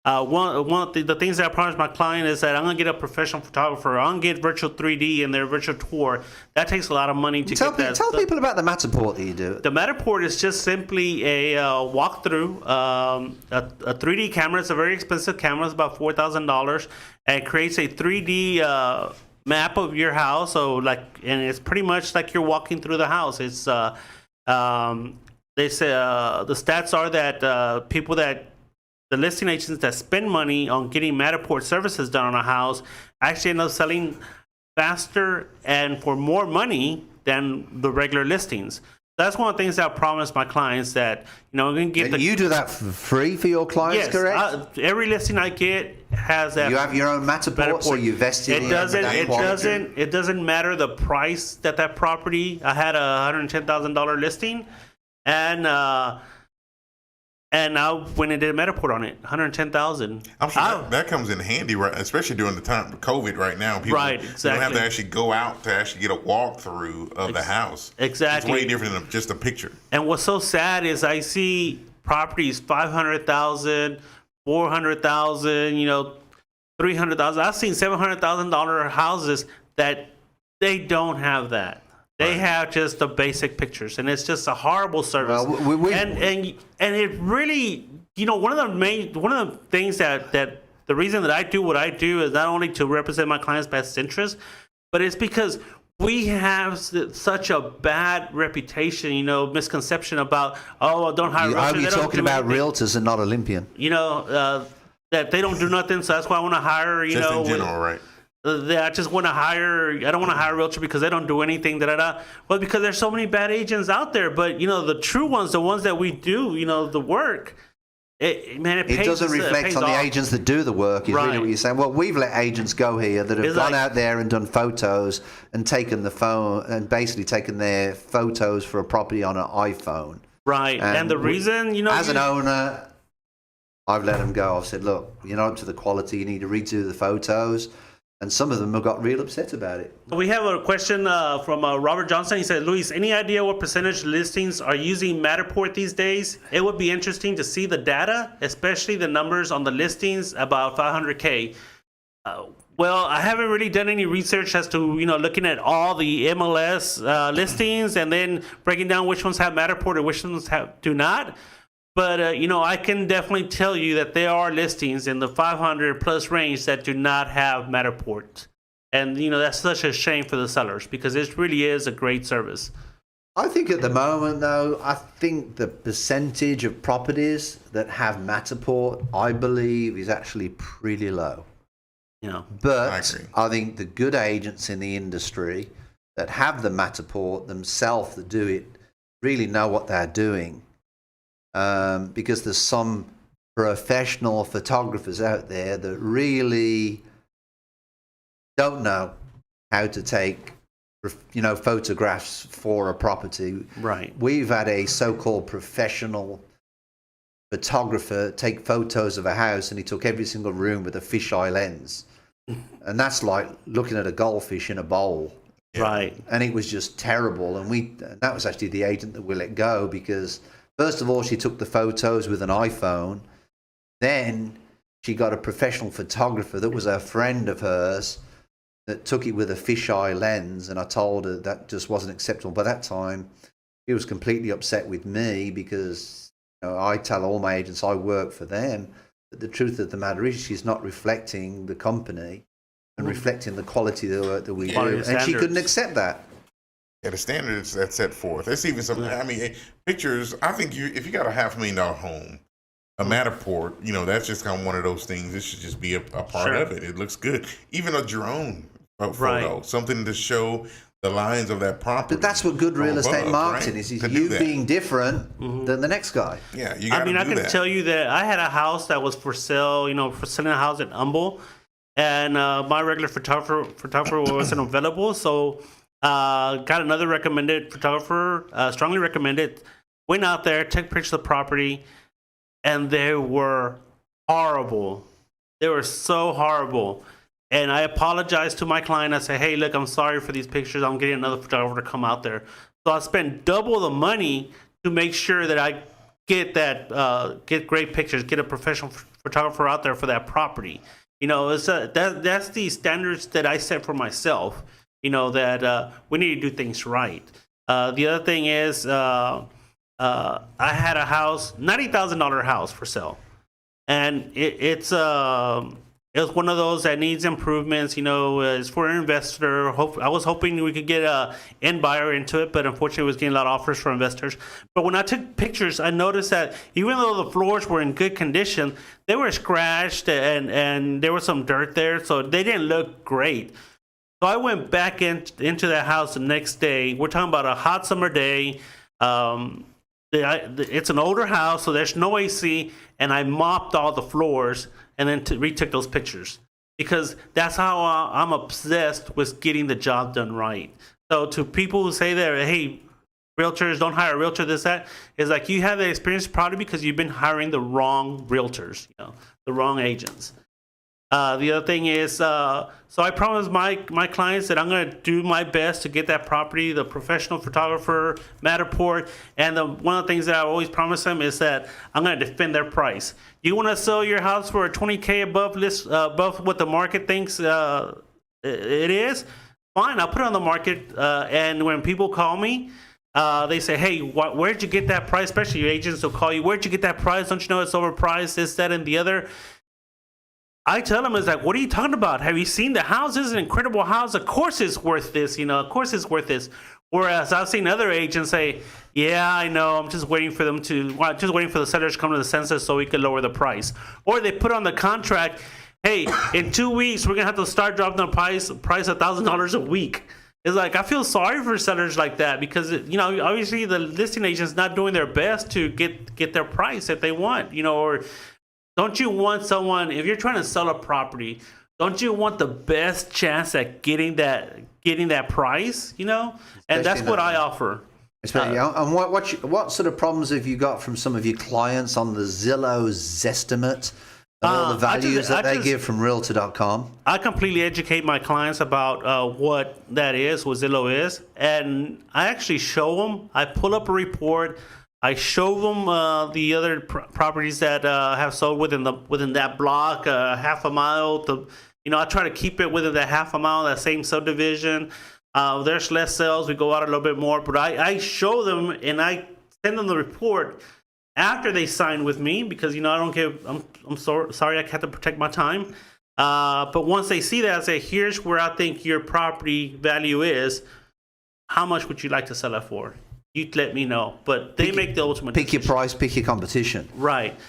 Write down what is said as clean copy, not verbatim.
One of the things that I promised my client is that I'm going to get a professional photographer. I'm going to get virtual 3D and their virtual tour. That takes a lot of money to get that. Tell people about the Matterport that you do. The Matterport is just simply a walkthrough. A 3D camera. It's a very expensive camera. It's about $4,000, and it creates a 3D map of your house. So and it's pretty much like you're walking through the house. It's they say the stats are that the listing agents that spend money on getting Matterport services done on a house actually end up selling faster and for more money than the regular listings. That's one of the things that I promise my clients that, I'm going to get you do that for free for your clients, yes, correct? Every listing I get has that. You have your own Matterport, so you vested in it. It doesn't matter the price that property. I had a $110,000 listing, and I went and did a Matterport on it, $110,000. I'm sure that comes in handy, right? Especially during the time of COVID right now. People don't have to actually go out to actually get a walkthrough of the house. Exactly. It's way different than just a picture. And what's so sad is I see properties $500,000, $400,000, $300,000. I've seen $700,000 houses that they don't have that. They have just the basic pictures, and it's just a horrible service. Well, and it really, one of the things that the reason that I do what I do is not only to represent my client's best interest, but it's because we have such a bad reputation, misconception about don't hire realtors. You're talking about realtors and not Olympian. That they don't do nothing, so that's why I want to hire. Just in general, right? I just want to hire. I don't want to hire a realtor because they don't do anything. Well, because there's so many bad agents out there. But the true ones, the ones that we do, the work. It doesn't reflect on the agents that do the work. Is really what you're saying. Well, we've let agents go here that have gone out there and done photos and taken the phone and basically taken their photos for a property on an iPhone. Right, and the reason, as an owner, I've let them go. I've said, look, you're not up to the quality. You need to redo the photos. And some of them have got real upset about it. We have a question from Robert Johnson. He said, Luis, any idea what percentage listings are using Matterport these days? It would be interesting to see the data, especially the numbers on the listings about 500K. Well, I haven't really done any research as to, looking at all the MLS listings and then breaking down which ones have Matterport and which ones do not. But, I can definitely tell you that there are listings in the 500 plus range that do not have Matterport. And, that's such a shame for the sellers because it really is a great service. I think at the moment, though, I think the percentage of properties that have Matterport, I believe, is actually pretty low. But I think the good agents in the industry that have the Matterport themselves that do it really know what they're doing. Because there's some professional photographers out there that really don't know how to take, photographs for a property. Right. We've had a so-called professional photographer take photos of a house, and he took every single room with a fisheye lens. And that's like looking at a goldfish in a bowl. Right. And it was just terrible. And that was actually the agent that we let go because... First of all, she took the photos with an iPhone. Then she got a professional photographer that was a friend of hers that took it with a fisheye lens. And I told her that just wasn't acceptable. By that time, she was completely upset with me because I tell all my agents I work for them. But the truth of the matter is she's not reflecting the company and reflecting the quality of the work that we do. And she couldn't accept that. Yeah, the standards that's set forth. There's even some, pictures. I think if you got a $500,000 home, a Matterport, that's just kind of one of those things. It should just be a part of it. It looks good. Even a drone photo, something to show the lines of that property. But that's what good real estate marketing is you being different than the next guy. Yeah, you got to do that. I can tell you that I had a house that was for sale, for selling a house in Humble, and my regular photographer wasn't available, so... got another recommended photographer, strongly recommended, went out there, took pictures of the property, and they were horrible. They were so horrible. And I apologized to my client. I said, hey, look, I'm sorry for these pictures. I'm getting another photographer to come out there. So I spent double the money to make sure that I get great pictures, get a professional photographer out there for that property. It's that's the standards that I set for myself. That we need to do things right. The other thing is, I had a house, $90,000 house for sale, and it was one of those that needs improvements. It's for an investor. I was hoping we could get a end buyer into it, but unfortunately, I was getting a lot of offers from investors. But when I took pictures, I noticed that even though the floors were in good condition, they were scratched and there was some dirt there, so they didn't look great. So I went back into that house the next day. We're talking about a hot summer day. It's an older house, so there's no AC, and I mopped all the floors and then retook those pictures, because that's how I'm obsessed with getting the job done right. So to people who say that, hey, realtors, don't hire a realtor, this, that, is like, you have that experience probably because you've been hiring the wrong realtors, the wrong agents. The other thing is, so I promised my clients that I'm going to do my best to get that property, the professional photographer, Matterport, and one of the things that I always promise them is that I'm going to defend their price. You want to sell your house for $20K above what the market thinks it is? Fine, I'll put it on the market, and when people call me, they say, hey, where'd you get that price? Especially your agents will call you, where'd you get that price? Don't you know it's overpriced, this, that, and the other? I tell them, it's like, what are you talking about? Have you seen the house? This is an incredible house. Of course it's worth this, of course it's worth this. Whereas I've seen other agents say, yeah, I know, I'm just waiting for the sellers to come to the census so we can lower the price. Or they put on the contract, hey, in 2 weeks, we're going to have to start dropping the price $1,000 a week. It's like, I feel sorry for sellers like that because, obviously the listing agent's not doing their best to get their price that they want, or don't you want someone, if you're trying to sell a property, don't you want the best chance at getting that price, And that's what I offer. Especially, and what sort of problems have you got from some of your clients on the Zillow Zestimate and all the values that they give from Realtor.com? I completely educate my clients about what that is, what Zillow is, and I actually show them. I pull up a report. I show them the other properties that have sold within that block, half a mile. I try to keep it within that half a mile, that same subdivision. There's less sales. We go out a little bit more, but I show them and I send them the report after they sign with me because I don't give. I'm sorry, I have to protect my time. But once they see that, I say, here's where I think your property value is. How much would you like to sell it for? You let me know, but they make the ultimate pick decision. Your price, pick your competition. Right. But